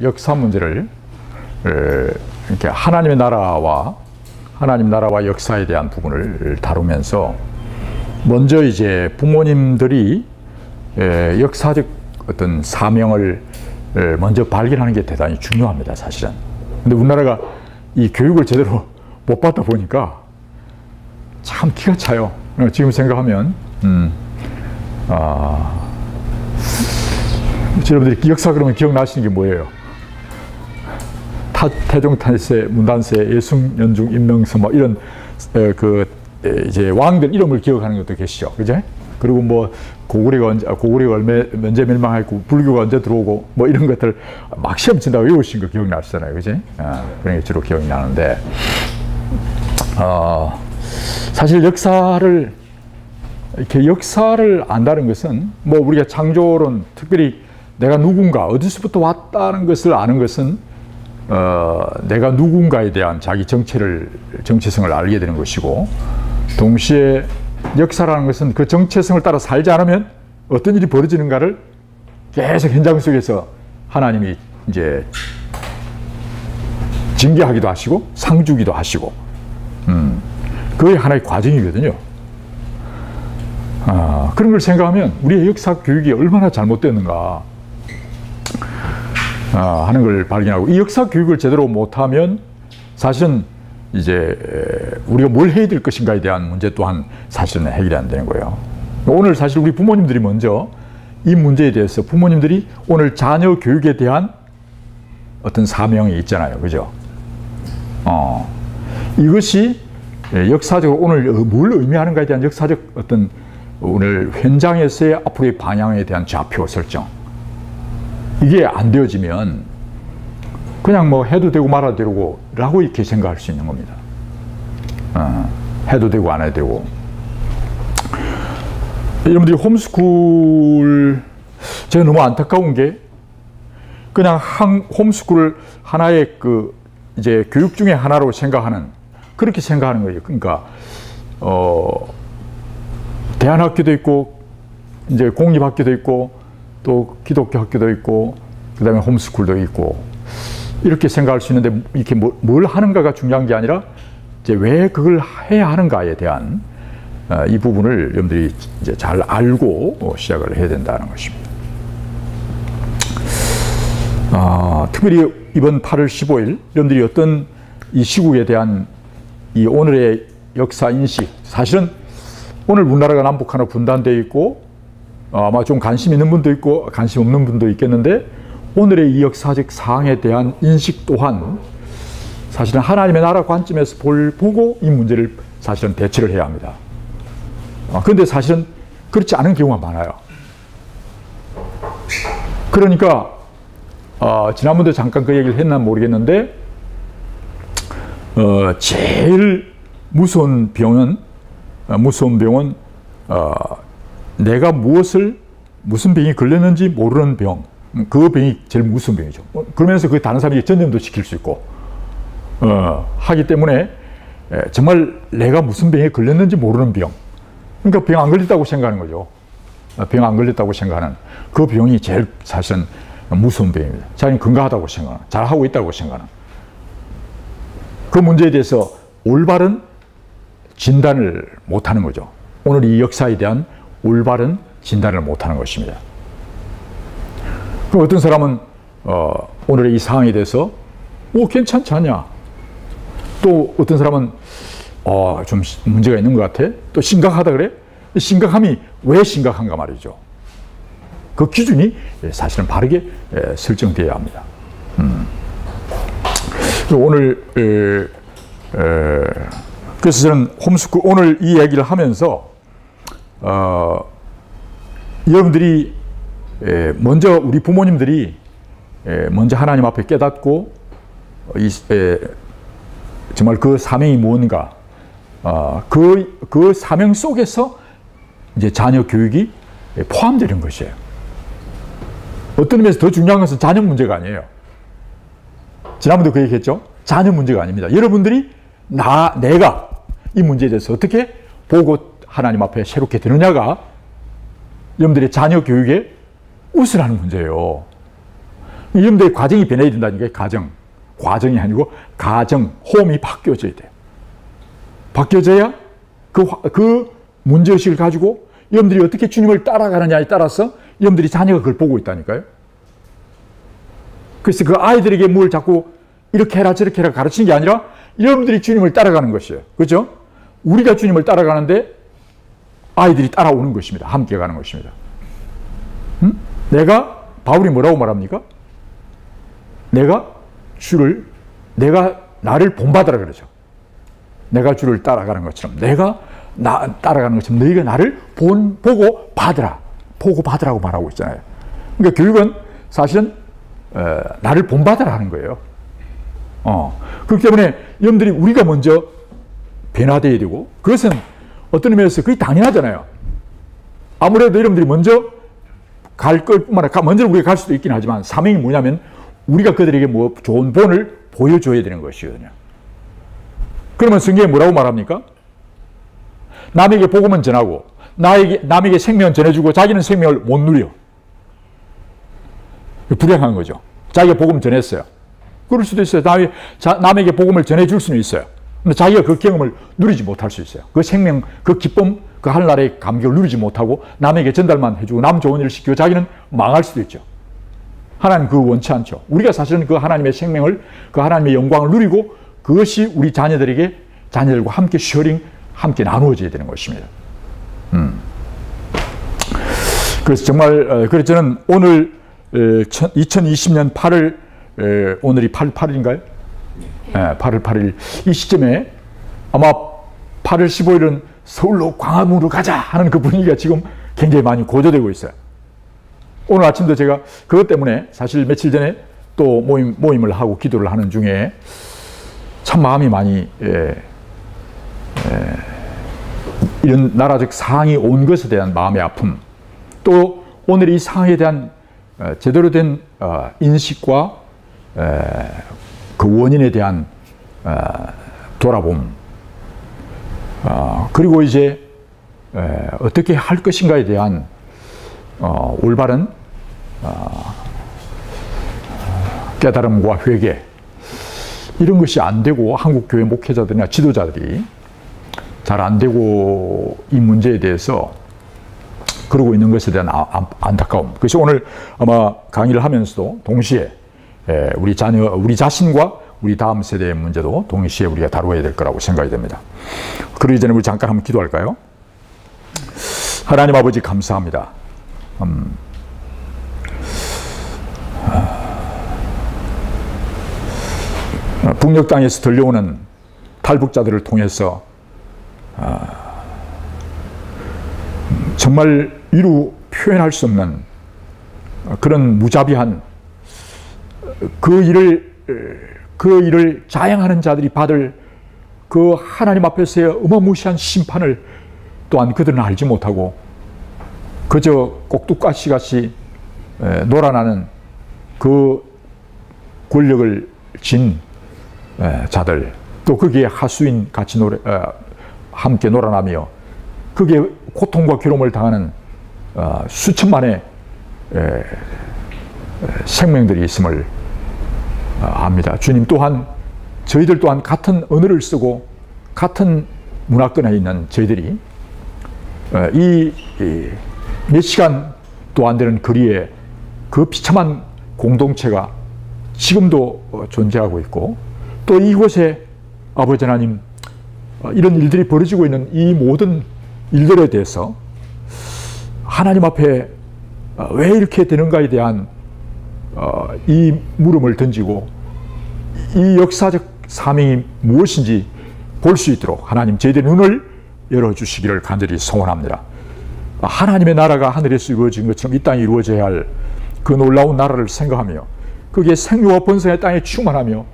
역사 문제를 이렇게 하나님 나라와 역사에 대한 부분을 다루면서 먼저 이제 부모님들이 역사적 어떤 사명을 먼저 발견하는 게 대단히 중요합니다, 사실은. 근데 우리나라가 이 교육을 제대로 못 받다 보니까 참 기가 차요. 지금 생각하면 여러분들이 역사 그러면 기억나시는 게 뭐예요? 태종탄세, 문단세, 예숭연중, 임명서 뭐 이런 이제 왕들 이름을 기억하는 것도 계시죠, 그죠? 그리고 뭐 고구려가 언제 멸망했고 불교가 언제 들어오고 뭐 이런 것들 막 시험 친다고 외우신 거 기억나시잖아요, 그지? 그런 게 주로 기억이 나는데 사실 역사를 안다는 것은 뭐 우리가 창조론, 특별히 내가 누군가 어디서부터 왔다는 것을 아는 것은 내가 누군가에 대한 자기 정체성을 알게 되는 것이고, 동시에 역사라는 것은 그 정체성을 따라 살지 않으면 어떤 일이 벌어지는가를 계속 현장 속에서 하나님이 이제 징계하기도 하시고 상 주기도 하시고, 그게 하나의 과정이거든요. 그런 걸 생각하면 우리의 역사 교육이 얼마나 잘못됐는가 하는 걸 발견하고, 이 역사 교육을 제대로 못하면 사실은 이제 우리가 뭘 해야 될 것인가에 대한 문제 또한 사실은 해결이 안 되는 거예요. 오늘 사실 우리 부모님들이 먼저 이 문제에 대해서 부모님들이 오늘 자녀 교육에 대한 어떤 사명이 있잖아요, 그죠? 이것이 역사적으로 오늘 뭘 의미하는가에 대한 역사적 어떤 오늘 현장에서의 앞으로의 방향에 대한 좌표 설정, 이게 안 되어지면 그냥 뭐 해도 되고 말아도 되고 라고 이렇게 생각할 수 있는 겁니다. 해도 되고 안 해도 되고. 여러분들이 홈스쿨, 제가 너무 안타까운 게 그냥 홈스쿨을 하나의 이제 교육 중에 하나로 그렇게 생각하는 거예요. 그러니까 대안학교도 있고 이제 공립학교도 있고 또 기독교 학교도 있고 그다음에 홈스쿨도 있고 이렇게 생각할 수 있는데, 이렇게 뭘 하는가가 중요한 게 아니라 이제 왜 그걸 해야 하는가에 대한 이 부분을 여러분들이 이제 잘 알고 시작을 해야 된다는 것입니다. 특별히 이번 8월 15일 여러분들이 어떤 이 시국에 대한 이 오늘의 역사 인식, 사실은 오늘 우리나라가 남북한으로 분단되어 있고 아마 좀 관심 있는 분도 있고 관심 없는 분도 있겠는데, 오늘의 이 역사적 상황에 대한 인식 또한 사실은 하나님의 나라 관점에서 보고 이 문제를 사실은 대처를 해야 합니다. 그런데 사실은 그렇지 않은 경우가 많아요. 그러니까 지난번도 잠깐 그 얘기를 했나 모르겠는데, 제일 무서운 병은 내가 무슨 병이 걸렸는지 모르는 병, 그 병이 제일 무서운 병이죠. 그러면서 그 다른 사람에게 전염도 시킬 수 있고 하기 때문에 정말 내가 무슨 병에 걸렸는지 모르는 병, 그러니까 병 안 걸렸다고 생각하는 거죠. 병 안 걸렸다고 생각하는 그 병이 제일 사실은 무서운 병입니다. 자기는 건강하다고 생각하는, 잘하고 있다고 생각하는 그 문제에 대해서 올바른 진단을 못하는 거죠. 오늘 이 역사에 대한 올바른 진단을 못하는 것입니다. 그럼 어떤 사람은 오늘의 이 상황에 대해서 괜찮지 않냐, 또 어떤 사람은 좀 문제가 있는 것 같아, 또 심각하다 그래. 심각함이 왜 심각한가 말이죠. 그 기준이 사실은 바르게 설정되어야 합니다. 오늘 그래서 저는 홈스쿨 오늘 이 얘기를 하면서 여러분들이 먼저 우리 부모님들이 먼저 하나님 앞에 깨닫고 정말 그 사명이 무엇인가, 그 사명 속에서 이제 자녀 교육이 포함되는 것이에요. 어떤 의미에서 더 중요한 것은 자녀 문제가 아니에요. 지난번도 그 얘기했죠. 자녀 문제가 아닙니다. 여러분들이 내가 이 문제에 대해서 어떻게 보고 하나님 앞에 새롭게 되느냐가 여러분들의 자녀 교육의 우선하는 문제예요. 여러분들의 과정이 변해야 된다니까요. 과정이 아니고 가정, 홈이 바뀌어져야 돼요. 바뀌어져야 그 문제의식을 가지고 여러분들이 어떻게 주님을 따라가느냐에 따라서 여러분들이 자녀가 그걸 보고 있다니까요. 그래서 그 아이들에게 뭘 자꾸 이렇게 해라 저렇게 해라 가르치는 게 아니라 여러분들이 주님을 따라가는 것이에요. 그렇죠? 우리가 주님을 따라가는데 아이들이 따라오는 것입니다. 함께 가는 것입니다. 바울이 뭐라고 말합니까? 내가 나를 본받으라 그러죠. 내가 주를 따라가는 것처럼, 내가 따라가는 것처럼 너희가 나를 보고 받으라고 말하고 있잖아요. 그러니까 교육은 사실은 나를 본받으라 하는 거예요. 그렇기 때문에 여러분들이 우리가 먼저 변화되어야 되고, 그것은 어떤 의미에서 그게 당연하잖아요. 아무래도 여러분들이 먼저 갈 것뿐만 아니라 먼저 우리가 갈 수도 있긴 하지만 사명이 뭐냐면 우리가 그들에게 뭐 좋은 본을 보여줘야 되는 것이거든요. 그러면 성경에 뭐라고 말합니까? 남에게 복음은 전하고 남에게 생명은 전해주고 자기는 생명을 못 누려. 불행한 거죠. 자기가 복음 전했어요. 그럴 수도 있어요. 남에게 복음을 전해줄 수는 있어요. 근데 자기가 그 경험을 누리지 못할 수 있어요. 그 생명, 그 기쁨, 그 하늘나라의 감격을 누리지 못하고 남에게 전달만 해주고 남 좋은 일을 시키고 자기는 망할 수도 있죠. 하나님 그거 원치 않죠. 우리가 사실은 그 하나님의 생명을, 그 하나님의 영광을 누리고 그것이 우리 자녀들과 함께 함께 나누어져야 되는 것입니다. 그래서 정말, 그래서 저는 오늘 2020년 8월, 오늘이 8일인가요? 네, 8월 8일. 이 시점에 아마 8월 15일은 서울로 광화문으로 가자 하는 그 분위기가 지금 굉장히 많이 고조되고 있어요. 오늘 아침도 제가 그것 때문에 사실 며칠 전에 또 모임을 하고 기도를 하는 중에 참 마음이 많이 이런 나라적 상황이 온 것에 대한 마음의 아픔, 또 오늘 이 상황에 대한 제대로 된 인식과 그 원인에 대한 돌아봄, 그리고 이제 어떻게 할 것인가에 대한 올바른 깨달음과 회개, 이런 것이 안 되고 한국 교회 목회자들이나 지도자들이 잘 안 되고 이 문제에 대해서 그러고 있는 것에 대한 안타까움. 그래서 오늘 아마 강의를 하면서도 동시에 우리 자신과 우리 다음 세대의 문제도 동시에 우리가 다루어야 될 거라고 생각이 됩니다. 그러기 전에 우리 잠깐 한번 기도할까요? 하나님 아버지 감사합니다. 북녘 땅에서 들려오는 탈북자들을 통해서 정말 이루 표현할 수 없는 그런 무자비한 그 일을 자행하는 자들이 받을 그 하나님 앞에서의 어마무시한 심판을 또한 그들은 알지 못하고 그저 꼭두가시 같이 놀아나는 그 권력을 진 자들, 또 거기에 하수인 같이 함께 놀아나며 거기에 고통과 괴로움을 당하는 수천만의 생명들이 있음을 압니다. 주님 또한 저희들 또한 같은 언어를 쓰고 같은 문화권에 있는 저희들이 이 몇 시간도 안 되는 거리에 그 비참한 공동체가 지금도 존재하고 있고, 또 이곳에 아버지 하나님 이런 일들이 벌어지고 있는 이 모든 일들에 대해서 하나님 앞에 왜 이렇게 되는가에 대한 이 물음을 던지고 이 역사적 사명이 무엇인지 볼 수 있도록 하나님 저희들의 눈을 열어주시기를 간절히 소원합니다. 하나님의 나라가 하늘에서 이루어진 것처럼 이 땅에 이루어져야 할 그 놀라운 나라를 생각하며 거기에 생육과 번성의 땅에 충만하며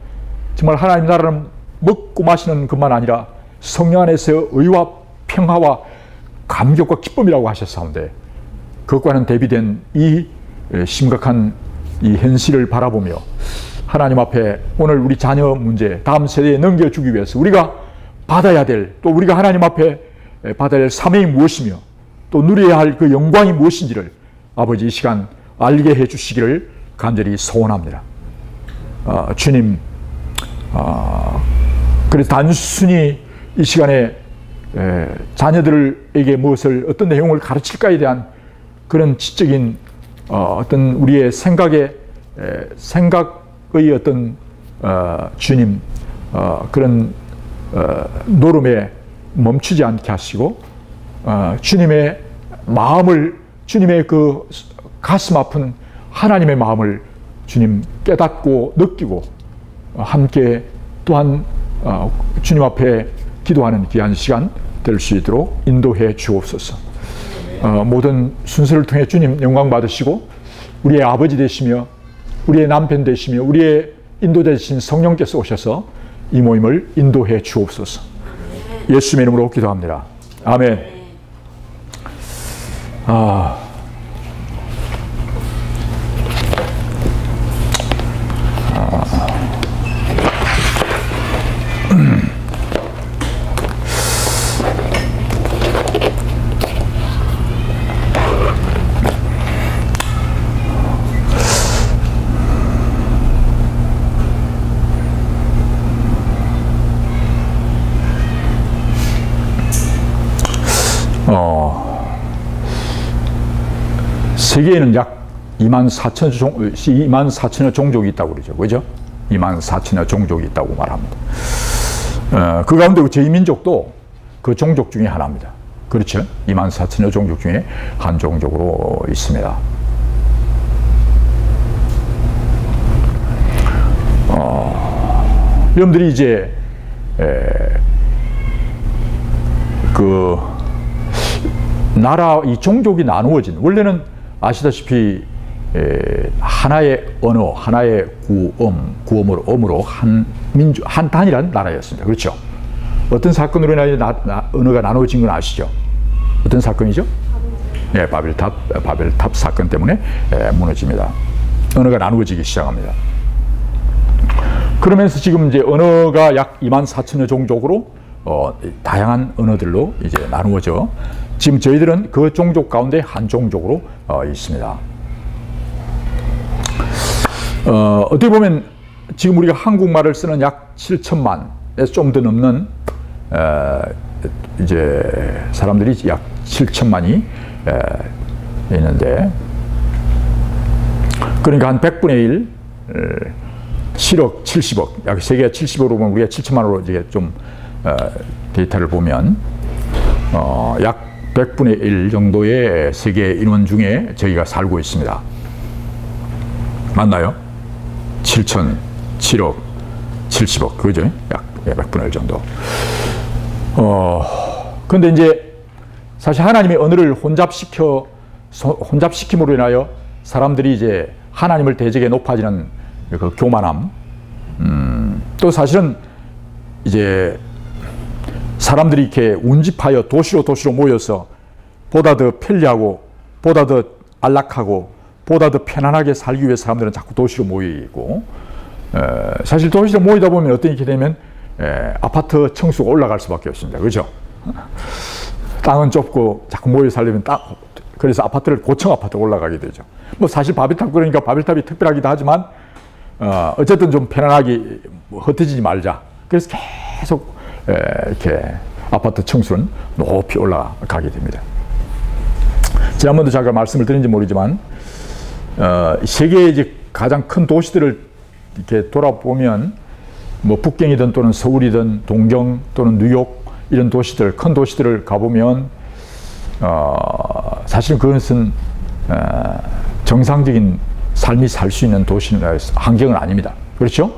정말 하나님 나라는 먹고 마시는 것만 아니라 성령 안에서 의와 평화와 감격과 기쁨이라고 하셨사온데, 그것과는 대비된 이 심각한 이 현실을 바라보며 하나님 앞에 오늘 우리 자녀 문제 다음 세대에 넘겨주기 위해서 우리가 받아야 될, 또 우리가 하나님 앞에 받아야 할 사명이 무엇이며 또 누려야 할 그 영광이 무엇인지를 아버지 이 시간 알게 해 주시기를 간절히 소원합니다. 주님, 그래서 단순히 이 시간에 자녀들에게 무엇을 어떤 내용을 가르칠까에 대한 그런 지적인 어떤 우리의 생각의 어떤 주님 그런 노름에 멈추지 않게 하시고 주님의 마음을 주님의 그 가슴 아픈 하나님의 마음을 주님 깨닫고 느끼고 함께 또한 주님 앞에 기도하는 귀한 시간 될 수 있도록 인도해 주옵소서. 모든 순서를 통해 주님 영광 받으시고 우리의 아버지 되시며 우리의 남편 되시며 우리의 인도자 되신 성령께서 오셔서 이 모임을 인도해 주옵소서. 예수님의 이름으로 기도합니다. 아멘. 세계에는 약 24,000여 종족이 있다고 그러죠. 그죠? 24,000여 종족이 있다고 말합니다. 그 가운데 저희 민족도 그 종족 중에 하나입니다. 그렇죠? 24,000여 종족 중에 한 종족으로 있습니다. 여러분들이 이제 그 나라 이 종족이 나누어진 원래는 아시다시피 하나의 언어, 하나의 구음으로 한 민족, 한 단일한 나라였습니다. 그렇죠? 어떤 사건으로 인하여 언어가 나누어진 건 아시죠? 어떤 사건이죠? 예, 바벨탑 사건 때문에 무너집니다. 언어가 나누어지기 시작합니다. 그러면서 지금 이제 언어가 약 24,000여 종족으로 다양한 언어들로 이제 나누어져 지금 저희들은 그 종족 가운데 한 종족으로 있습니다. 어떻게 보면 지금 우리가 한국말을 쓰는 약 7천만에서 좀 더 넘는 이제 사람들이 약 7천만이 있는데 그러니까 한 100분의 1 7억, 70억, 약 세계가 70억으로 보면 우리가 7천만으로 이제 좀 데이터를 보면 약 100분의 1 정도의 세계 인원 중에 저희가 살고 있습니다. 맞나요? 7천, 7억, 70억, 그죠? 약 100분의 1 정도. 근데 이제 사실 하나님의 언어를 혼잡시킴으로 인하여 사람들이 이제 하나님을 대적에 높아지는 그 교만함, 또 사실은 이제 사람들이 이렇게 운집하여 도시로 모여서 보다 더 편리하고 보다 더 안락하고 보다 더 편안하게 살기 위해 사람들은 자꾸 도시로 모이고 사실 도시로 모이다 보면 어떻게 되면 아파트 층수가 올라갈 수밖에 없습니다. 그렇죠? 땅은 좁고 자꾸 모여 살려면 그래서 아파트를 고층 아파트로 올라가게 되죠. 뭐 사실 바벨탑 그러니까 바벨탑이 특별하기도 하지만 어쨌든 좀 편안하게 흩어지지 말자. 그래서 계속 이렇게 아파트 층수는 높이 올라가게 됩니다. 지난번도 제가 말씀을 드린지 모르지만 세계의 이제 가장 큰 도시들을 이렇게 돌아보면 뭐 북경이든 또는 서울이든 동경 또는 뉴욕 이런 도시들 큰 도시들을 가보면 사실은 그것은 정상적인 삶이 살 수 있는 도시나 환경은 아닙니다. 그렇죠?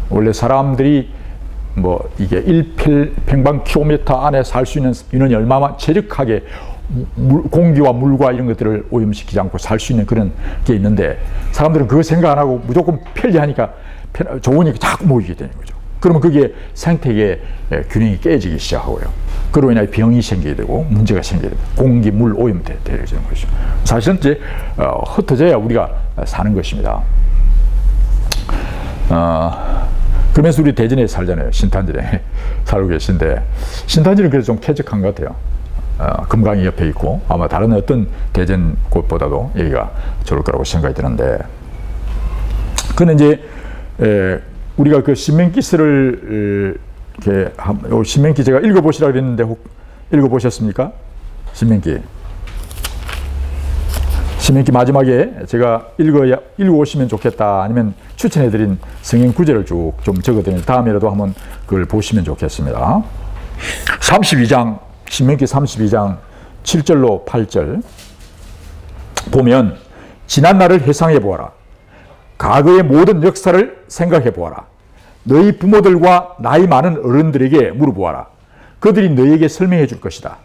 원래 사람들이 뭐 이게 1평방킬로미터 안에 살 수 있는 인원이 얼마나 체력하게 공기와 물과 이런 것들을 오염시키지 않고 살 수 있는 그런 게 있는데 사람들은 그거 생각 안 하고 무조건 편리하니까 좋으니까 자꾸 모이게 되는 거죠. 그러면 그게 생태계 균형이 깨지기 시작하고요. 그로 인하여 병이 생기게 되고 문제가 생기게 되고 공기, 물 오염이 되는 것이죠. 사실은 이제 흩어져야 우리가 사는 것입니다. 그러면서 우리 대전에 살잖아요. 신탄진에 살고 계신데 신탄진은 그래도 좀 쾌적한 것 같아요. 금강이 옆에 있고 아마 다른 어떤 대전 곳보다도 여기가 좋을 거라고 생각이 드는데 그런데 이제 우리가 그 신명기서를 이렇게 신명기 제가 읽어보시라 그랬는데 혹 읽어보셨습니까? 신명기 마지막에 제가 읽어오시면 좋겠다, 아니면 추천해드린 성경 구절을 쭉 좀 적어드리는 다음에라도 한번 그걸 보시면 좋겠습니다. 32장, 신명기 32장 7절로 8절 보면, 지난 날을 회상해 보아라. 과거의 모든 역사를 생각해 보아라. 너희 부모들과 나이 많은 어른들에게 물어보아라. 그들이 너희에게 설명해 줄 것이다.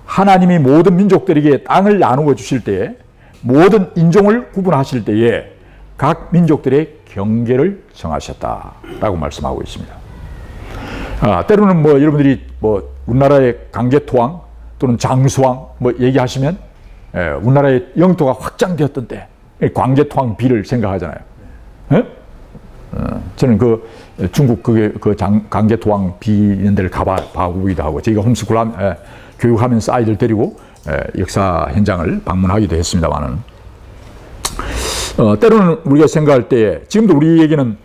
하나님이 모든 민족들에게 땅을 나누어 주실 때에, 모든 인종을 구분하실 때에 각 민족들의 경계를 정하셨다 라고 말씀하고 있습니다. 때로는 뭐 여러분들이 뭐 우리나라의 강제토항 또는 장수왕 뭐 얘기하시면 우리나라의 영토가 확장되었던 때 광개토항 비를 생각하잖아요. 저는 그 중국 강제토항 비 있는 데를 가보기도 하고, 저희가 홈스쿨 교육하면서 아이들 데리고 역사 현장을 방문하기도 했습니다만은, 때로는 우리가 생각할 때, 지금도 우리에게는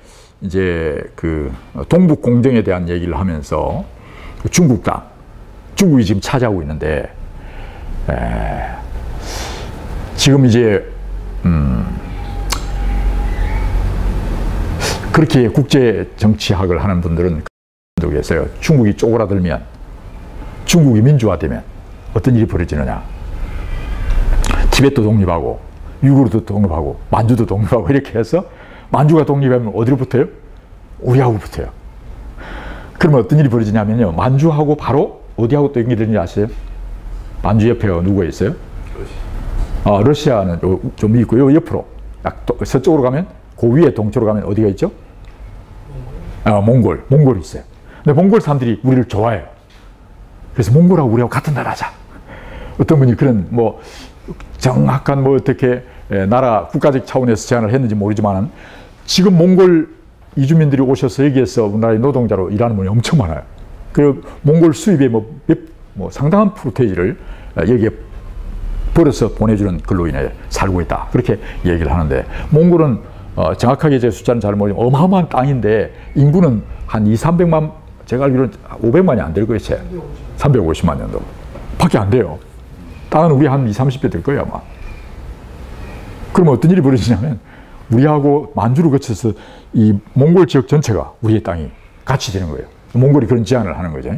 이제 그 동북 공정에 대한 얘기를 하면서 중국이 지금 차지하고 있는데, 지금 이제 그렇게 국제 정치학을 하는 분들은 계세요. 중국이 쪼그라들면, 중국이 민주화되면 어떤 일이 벌어지느냐. 티베트도 독립하고 유구르도 독립하고 만주도 독립하고 이렇게 해서, 만주가 독립하면 어디로 붙어요? 우리하고 붙어요. 그러면 어떤 일이 벌어지냐면요, 만주하고 바로 어디하고 또 연결되는지 아세요? 만주 옆에 누가 있어요? 러시아는 좀 있고요. 옆으로 서쪽으로 가면, 그 위에 동쪽으로 가면 어디가 있죠? 몽골이 있어요. 근데 몽골 사람들이 우리를 좋아해요. 그래서 몽골하고 우리하고 같은 나라자. 어떤 분이 그런 뭐 정확한 뭐 어떻게 나라 국가적 차원에서 제안을 했는지 모르지만은, 지금 몽골 이주민들이 오셔서 여기에서 우리나라의 노동자로 일하는 분이 엄청 많아요. 그리고 몽골 수입의 뭐 상당한 프로테이지를 여기에 벌어서 보내주는 걸로 인해 살고 있다, 그렇게 얘기를 하는데, 몽골은 정확하게 제 숫자는 잘 모르지만 어마어마한 땅인데 인구는 한 200~300만, 제가 알기로는 500만이 안 될 거예요. 350만 년도 밖에 안 돼요. 땅은 우리 한 20~30배 될 거예요 아마. 그러면 어떤 일이 벌어지냐면, 우리하고 만주를 거쳐서 이 몽골 지역 전체가 우리의 땅이 같이 되는 거예요. 몽골이 그런 제안을 하는 거죠.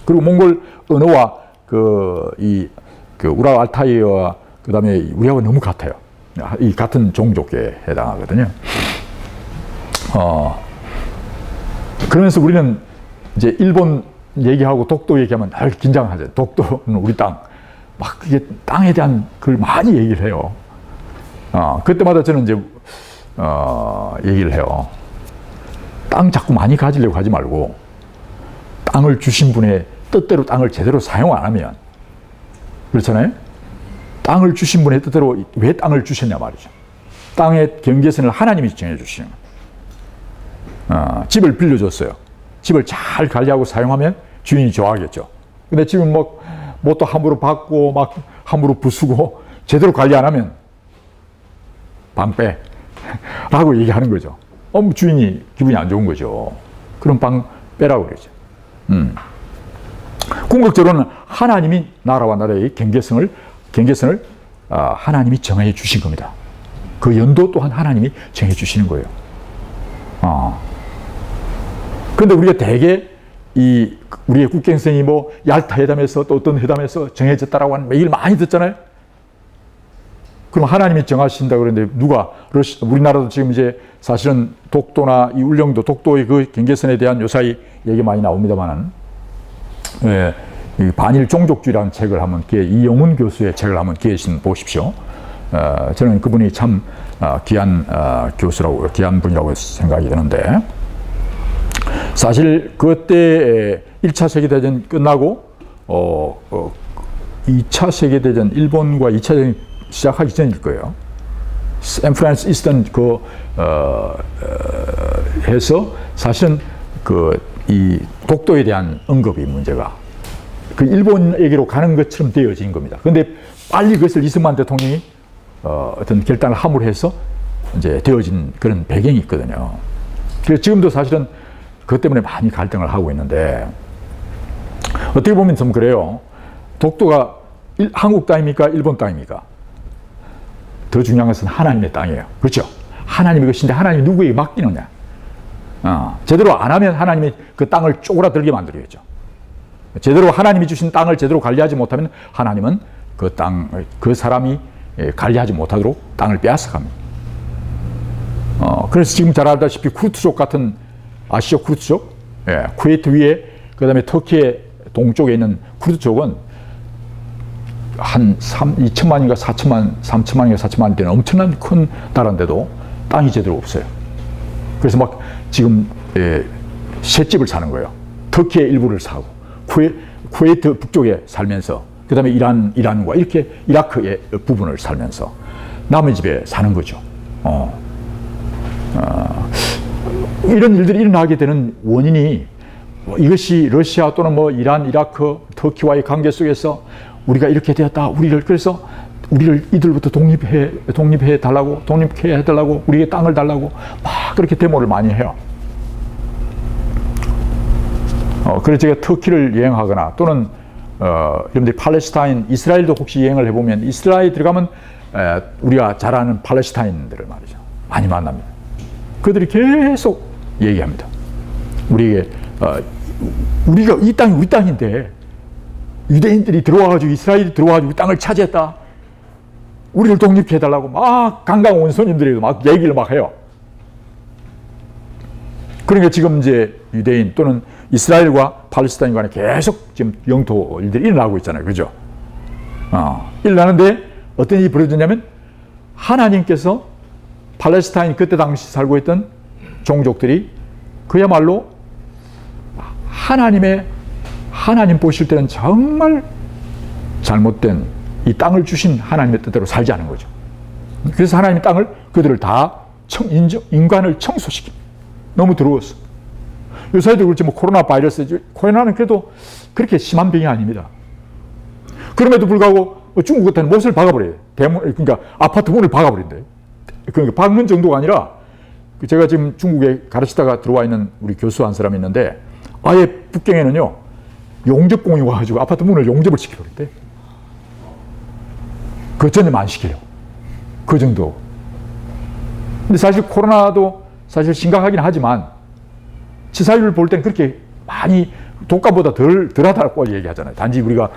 그리고 몽골 언어와 그 우랄 알타이와 그 다음에 우리하고 너무 같아요. 이 같은 종족에 해당하거든요. 그러면서 우리는 이제 일본 얘기하고 독도 얘기하면 늘 긴장하죠. 독도는 우리 땅. 막 그게 땅에 대한 걸 많이 얘기를 해요. 그때마다 저는 이제 얘기를 해요. 땅 자꾸 많이 가지려고 하지 말고, 땅을 주신 분의 뜻대로 땅을 제대로 사용 안 하면, 그렇잖아요? 땅을 주신 분의 뜻대로 왜 땅을 주셨냐 말이죠. 땅의 경계선을 하나님이 정해주시는 거예요. 집을 빌려줬어요. 집을 잘 관리하고 사용하면 주인이 좋아하겠죠. 근데 지금 또 함부로 받고 막 함부로 부수고 제대로 관리 안 하면 방 빼 라고 얘기하는 거죠. 주인이 기분이 안 좋은 거죠. 그럼 방 빼라고 그러죠. 궁극적으로는 하나님이 나라와 나라의 경계선을 하나님이 정해 주신 겁니다. 그 연도 또한 하나님이 정해 주시는 거예요. 그런데 우리가 대개 우리의 국경선이 뭐 얄타 회담에서 또 어떤 회담에서 정해졌다라고 하는 얘기를 많이 듣잖아요. 그럼 하나님이 정하신다 그러는데 우리나라도 지금 이제 사실은 독도나 이 울릉도, 독도의 그 경계선에 대한 요사이 얘기 많이 나옵니다만은, 이 반일 종족주의라는 책을 한번 이영훈 교수의 책을 한번 기회신 보십시오. 저는 그분이 참 귀한 귀한 분이라고 생각이 드는데, 사실 그때 1차 세계대전 끝나고 2차 세계대전, 일본과 2차 대전이 시작하기 전일 거예요. 샌프란시스 이스턴 해서 사실은 이 독도에 대한 언급이 문제가 일본에게로 가는 것처럼 되어진 겁니다. 그런데 빨리 그것을 이승만 대통령이 어떤 결단을 함으로 해서 이제 되어진 그런 배경이 있거든요. 그래서 지금도 사실은 그것 때문에 많이 갈등을 하고 있는데, 어떻게 보면 좀 그래요. 독도가 한국 땅입니까? 일본 땅입니까? 더 중요한 것은 하나님의 땅이에요. 그렇죠? 하나님의 것인데 하나님이 누구에게 맡기느냐. 제대로 안 하면 하나님이 그 땅을 쪼그라들게 만들어야죠. 제대로 하나님이 주신 땅을 제대로 관리하지 못하면 하나님은 그 사람이 관리하지 못하도록 땅을 빼앗아갑니다. 그래서 지금 잘 알다시피 쿠르트족 같은, 아시죠? 쿠르트족? 예, 쿠웨이트 위에, 그 다음에 터키의 동쪽에 있는 쿠르트족은 한 2천만인가 3천만인가 4천만 되는 엄청난 큰 나라인데도 땅이 제대로 없어요. 그래서 막 지금 셋집을 사는 거예요. 터키의 일부를 사고, 쿠웨이트 북쪽에 살면서, 그 다음에 이란과 이렇게 이라크의 부분을 살면서 남의 집에 사는 거죠. 이런 일들이 일어나게 되는 원인이, 이것이 러시아 또는 뭐 이란, 이라크, 터키와의 관계 속에서 우리가 이렇게 되었다. 그래서 우리를 이들부터 독립해 달라고, 독립해 달라고, 우리에게 땅을 달라고 막 그렇게 데모를 많이 해요. 그래서 제가 터키를 여행하거나 또는 여러분들이 팔레스타인, 이스라엘도 혹시 여행을 해보면 이스라엘 들어가면 우리가 잘 아는 팔레스타인들을 말이죠. 많이 만납니다. 그들이 계속 얘기합니다. 우리가 이 땅이 우리 땅인데 유대인들이 들어와가지고, 이스라엘이 들어와가지고 땅을 차지했다. 우리를 독립해달라고 막 관광 온 손님들이 막 얘기를 막 해요. 그러니까 지금 이제 유대인 또는 이스라엘과 팔레스타인 간에 계속 지금 영토 일들이 일어나고 있잖아요. 그죠? 일어나는데 어떤 일이 벌어졌냐면, 하나님께서 팔레스타인 그때 당시 살고 있던 종족들이 그야말로 하나님 보실 때는 정말 잘못된 이 땅을 주신 하나님의 뜻대로 살지 않은 거죠. 그래서 하나님이 그들을 다 인간을 청소시킵니다. 너무 더러웠어. 요새도 그렇지, 뭐 코로나 바이러스, 코로나는 그래도 그렇게 심한 병이 아닙니다. 그럼에도 불구하고 중국 같은 못을 박아버려요. 그러니까 아파트 문을 박아버린대. 그러니까 박는 정도가 아니라, 제가 지금 중국에 가르치다가 들어와 있는 우리 교수 한 사람이 있는데, 아예 북경에는요, 용접공이 와가지고 아파트 문을 용접을 시켜버린대. 그 전염 안 시키려고. 그 정도. 근데 사실 코로나도 사실 심각하긴 하지만, 치사율을 볼 때는 그렇게 많이 독감보다 덜하다고 얘기하잖아요. 단지 우리가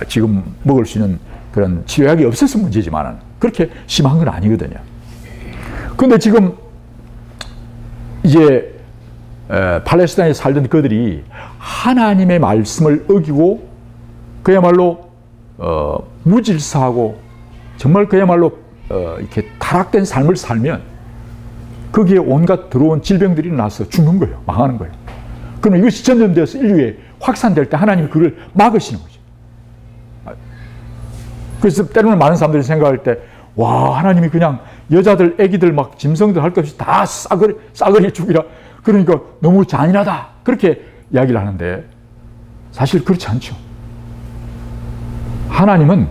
지금 먹을 수 있는 그런 치료약이 없어서 문제지만 그렇게 심한 건 아니거든요. 근데 지금 이제 팔레스타인에 살던 그들이 하나님의 말씀을 어기고 그야말로 무질서하고 정말 그야말로 이렇게 타락된 삶을 살면 거기에 온갖 들어온 질병들이 나서 죽는 거예요. 망하는 거예요. 그럼 이것이 전염되어서 인류에 확산될 때 하나님이 그걸 막으시는 거죠. 그래서 때로는 많은 사람들이 생각할 때, 와, 하나님이 그냥 여자들, 애기들, 막 짐승들 할 것 없이 다 싸그리 죽이라. 그러니까 너무 잔인하다. 그렇게 이야기를 하는데 사실 그렇지 않죠. 하나님은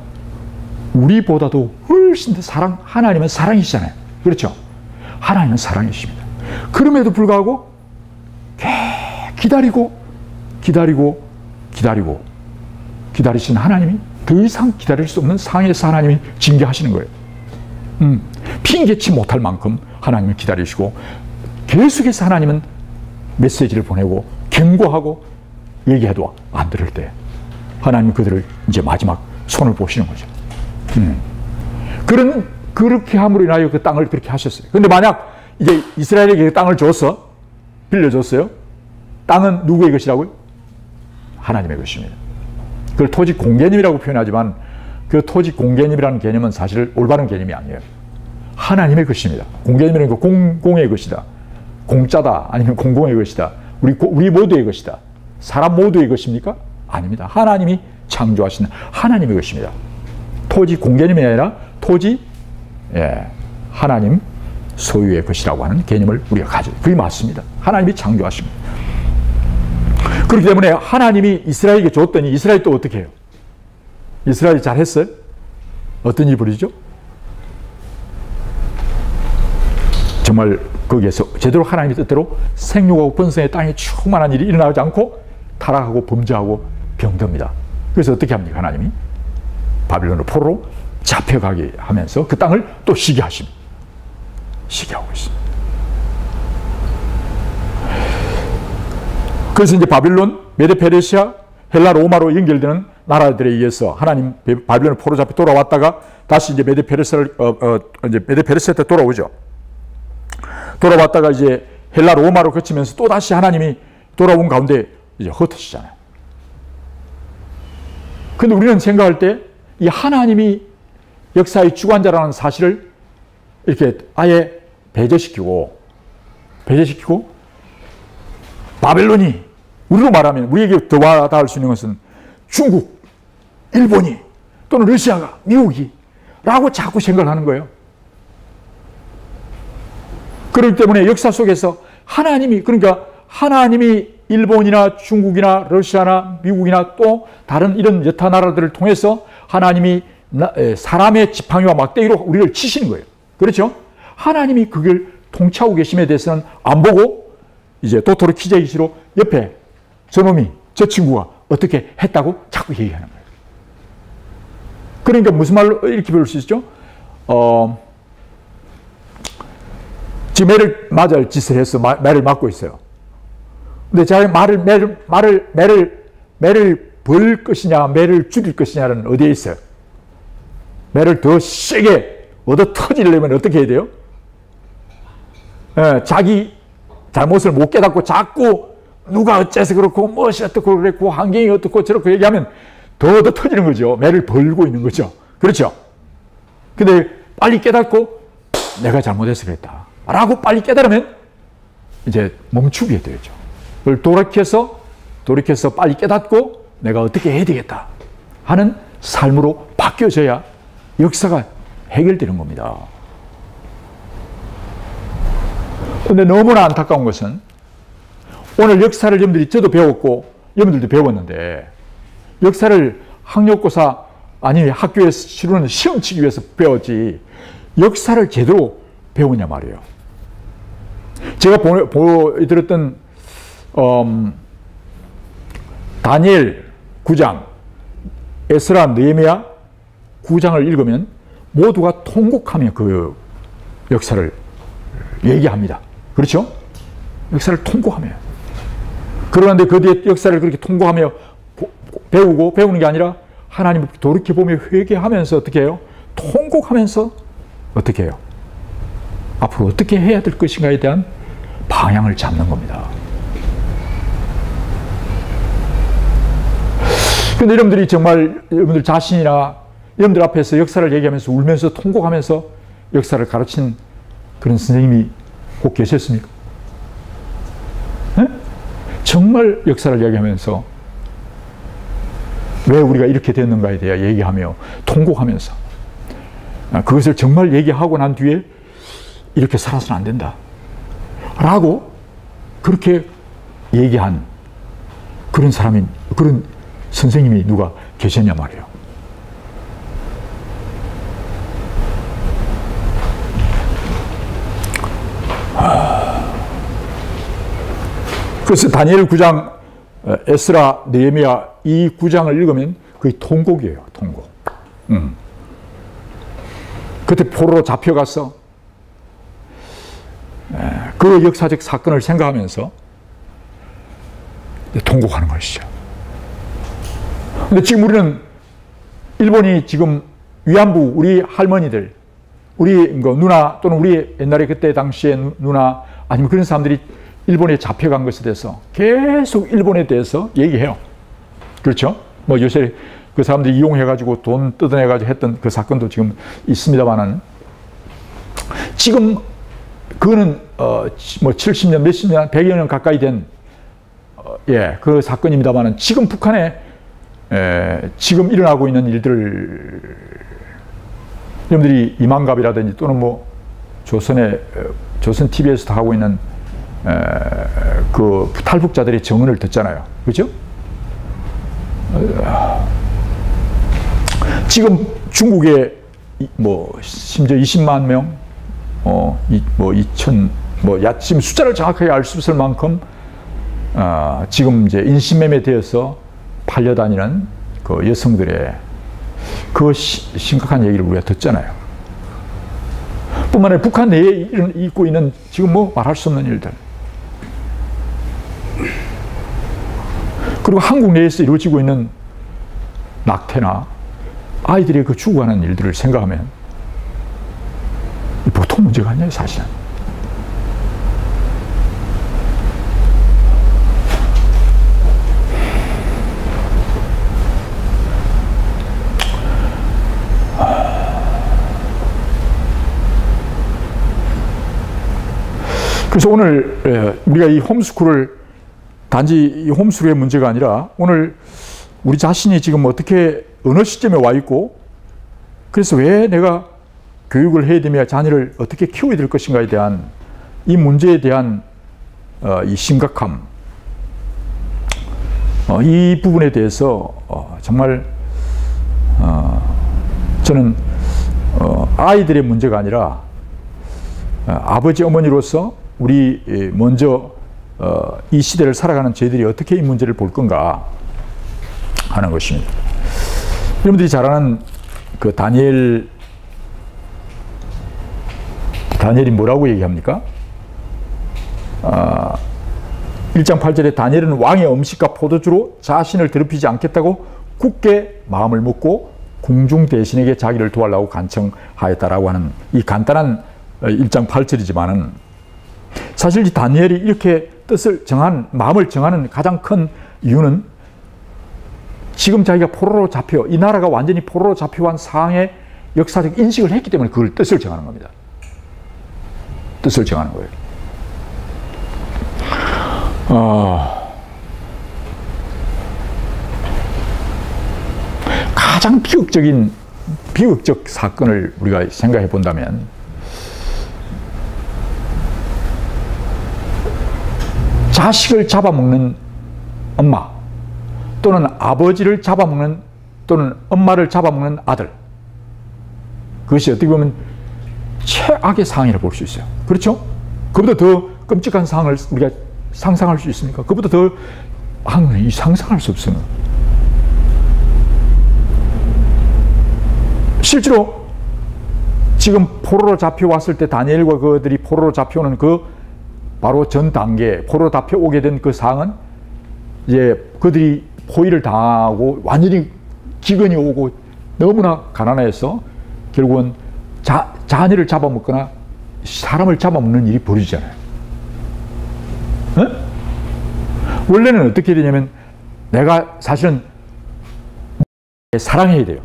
우리보다도 훨씬 더 하나님은 사랑이시잖아요. 그렇죠? 하나님은 사랑이십니다. 그럼에도 불구하고 기다리신 하나님이 더 이상 기다릴 수 없는 상황에서 하나님이 징계하시는 거예요. 핑계치 못할 만큼 하나님을 기다리시고 계속해서 하나님은 메시지를 보내고 경고하고 얘기해도 안 들을 때 하나님은 그들을 이제 마지막 손을 보시는 거죠. 그렇게 함으로 인하여 그 땅을 그렇게 하셨어요. 그런데 만약 이제 이스라엘에게 그 땅을 빌려줬어요. 땅은 누구의 것이라고요? 하나님의 것입니다. 그걸 토지 공개념이라고 표현하지만 그 토지 공개념이라는 개념은 사실 올바른 개념이 아니에요. 하나님의 것입니다. 공개념이라는 거 공공의 것이다. 공짜다. 아니면 공공의 것이다. 우리 모두의 것이다. 사람 모두의 것입니까? 아닙니다. 하나님이 창조하신 하나님의 것입니다. 토지 공개념이 아니라 토지 하나님 소유의 것이라고 하는 개념을 우리가 가져요. 그게 맞습니다. 하나님이 창조하십니다. 그렇기 때문에 하나님이 이스라엘에게 줬더니 이스라엘이 또 어떻게 해요? 이스라엘이 잘했어요? 어떤 일이 벌어지죠? 정말 거기에서 제대로 하나님의 뜻대로 생육하고 번성의 땅에 충만한 일이 일어나지 않고 타락하고 범죄하고 병듭니다. 그래서 어떻게 합니까? 하나님이 바빌론으로 포로로 잡혀가게 하면서 그 땅을 또 쉬게 하십니다. 쉬게 하고 있습니다. 그래서 이제 바빌론, 메데 페르시아, 헬라, 로마로 연결되는 나라들에 의해서 하나님 바빌론을 포로 잡혀 돌아왔다가 다시 이제 메데 페르시아 때 돌아오죠. 돌아왔다가 이제 헬라, 로마로 거치면서 또 다시 하나님이 돌아온 가운데 이제 흩어지잖아요. 근데 우리는 생각할 때 이 하나님이 역사의 주관자라는 사실을 이렇게 아예 배제시키고 바벨론이 우리로 말하면 우리에게 더 와닿을 수 있는 것은 중국, 일본이 또는 러시아가, 미국이 라고 자꾸 생각하는 거예요. 그렇기 때문에 역사 속에서 그러니까 하나님이 일본이나 중국이나 러시아나 미국이나 또 다른 이런 여타 나라들을 통해서 하나님이 사람의 지팡이와 막대기로 우리를 치시는 거예요. 그렇죠? 하나님이 그걸 통치하고 계심에 대해서는 안 보고 이제 도토리 키재기시로 옆에 저놈이, 저 친구가 어떻게 했다고 자꾸 얘기하는 거예요. 그러니까 무슨 말로 이렇게 배울 수 있죠? 지금 매를 맞을 짓을 해서 매를 맞고 있어요. 근데 자기 매를 벌 것이냐, 매를 줄일 것이냐는 어디에 있어요? 매를 더 세게 얻어 터지려면 어떻게 해야 돼요? 자기 잘못을 못 깨닫고 자꾸 누가 어째서 그렇고 무엇이 어떻고 그랬고 환경이 어떻고 저렇고 얘기하면 더 얻어 터지는 거죠. 매를 벌고 있는 거죠. 그렇죠? 근데 빨리 깨닫고 내가 잘못해서 그랬다 라고 빨리 깨달으면 이제 멈추게 되죠. 그걸 돌이켜서 빨리 깨닫고 내가 어떻게 해야 되겠다 하는 삶으로 바뀌어져야 역사가 해결되는 겁니다. 그런데 너무나 안타까운 것은 오늘 역사를 여러분들이 저도 배웠고 여러분들도 배웠는데 역사를 학력고사 아니 학교에서 치르는 시험 치기 위해서 배웠지 역사를 제대로 배우냐 말이에요. 제가 들었던 다니엘 9장, 에스라, 느헤미야 9장을 읽으면 모두가 통곡하며 그 역사를 얘기합니다. 그렇죠? 역사를 통곡하며. 그런데 그 뒤에 역사를 그렇게 통곡하며 배우는 게 아니라 하나님을 돌이켜보며 회개하면서 어떻게 해요? 통곡하면서 어떻게 해요? 앞으로 어떻게 해야 될 것인가에 대한 방향을 잡는 겁니다. 그런데 여러분들이 정말 여러분들 자신이나 여러분들 앞에서 역사를 얘기하면서 울면서 통곡하면서 역사를 가르친 그런 선생님이 꼭 계셨습니까? 네? 정말 역사를 얘기하면서 왜 우리가 이렇게 됐는가에 대해 얘기하며 통곡하면서 그것을 정말 얘기하고 난 뒤에 이렇게 살아서는 안 된다 라고 그렇게 얘기한 그런 선생님이 누가 계셨냐 말이에요. 그래서 다니엘 9장, 에스라, 느헤미야 이 9장을 읽으면 거의 통곡이에요. 통곡. 그때 포로로 잡혀가서 그 역사적 사건을 생각하면서 통곡하는 것이죠. 근데 지금 우리는 일본이 지금 위안부 우리 할머니들, 우리 누나 또는 우리 옛날에 그때 당시에 누나 아니면 그런 사람들이 일본에 잡혀간 것에 대해서 계속 일본에 대해서 얘기해요. 그렇죠? 뭐 요새 그 사람들이 이용해가지고 돈 뜯어내가지고 했던 그 사건도 지금 있습니다만은 지금 그거는 뭐 70년, 몇십 년, 100여 년 가까이 된 그 사건입니다만은 지금 북한에 지금 일어나고 있는 일들을 여러분들이 이만갑이라든지 또는 뭐 조선 TV에서도 하고 있는 그 탈북자들의 증언을 듣잖아요. 그죠? 지금 중국에 뭐 심지어 20만 명, 지금 숫자를 정확하게 알 수 없을 만큼 지금 이제 인신매매 되어서 팔려다니는 그 여성들의 그 심각한 얘기를 우리가 듣잖아요. 뿐만 아니라 북한 내에 있고 있는 지금 뭐 말할 수 없는 일들. 그리고 한국 내에서 이루어지고 있는 낙태나 아이들의 그 죽어가는 일들을 생각하면 보통 문제가 아니에요, 사실은. 그래서 오늘 우리가 이 홈스쿨을 단지 이 홈스쿨의 문제가 아니라 오늘 우리 자신이 지금 어떻게 어느 시점에 와 있고 그래서 왜 내가 교육을 해야 되며 자녀를 어떻게 키워야 될 것인가에 대한 이 문제에 대한 이 심각함 이 부분에 대해서 정말 저는 아이들의 문제가 아니라 아버지 어머니로서 우리 먼저 이 시대를 살아가는 저희들이 어떻게 이 문제를 볼 건가 하는 것입니다. 여러분들이 잘 아는 그 다니엘이 뭐라고 얘기합니까? 1장 8절에 다니엘은 왕의 음식과 포도주로 자신을 더럽히지 않겠다고 굳게 마음을 먹고 궁중 대신에게 자기를 도와달라고 간청하였다라고 하는 이 간단한 1장 8절이지만은 사실 이 다니엘이 이렇게 마음을 정하는 가장 큰 이유는 지금 자기가 포로로 잡혀 이 나라가 완전히 포로로 잡혀간 상황의 역사적 인식을 했기 때문에 그걸 뜻을 정하는 겁니다. 뜻을 정하는 거예요. 가장 비극적 사건을 우리가 생각해 본다면 자식을 잡아먹는 엄마 또는 아버지를 잡아먹는 또는 엄마를 잡아먹는 아들 그것이 어떻게 보면 최악의 상황이라고 볼 수 있어요. 그렇죠? 그보다 더 끔찍한 상황을 우리가 상상할 수 있습니까? 그보다 더 상상할 수 없어요. 실제로 지금 포로로 잡혀왔을 때 다니엘과 그들이 포로로 잡혀오는 그 바로 전 단계 포로로 잡혀오게 된 그 상황은 이제 그들이 포위를 당하고 완전히 기근이 오고 너무나 가난해서 결국은 자녀를 잡아먹거나 사람을 잡아먹는 일이 벌어지잖아요. 네? 원래는 어떻게 되냐면 내가 사실은 사랑해야 돼요.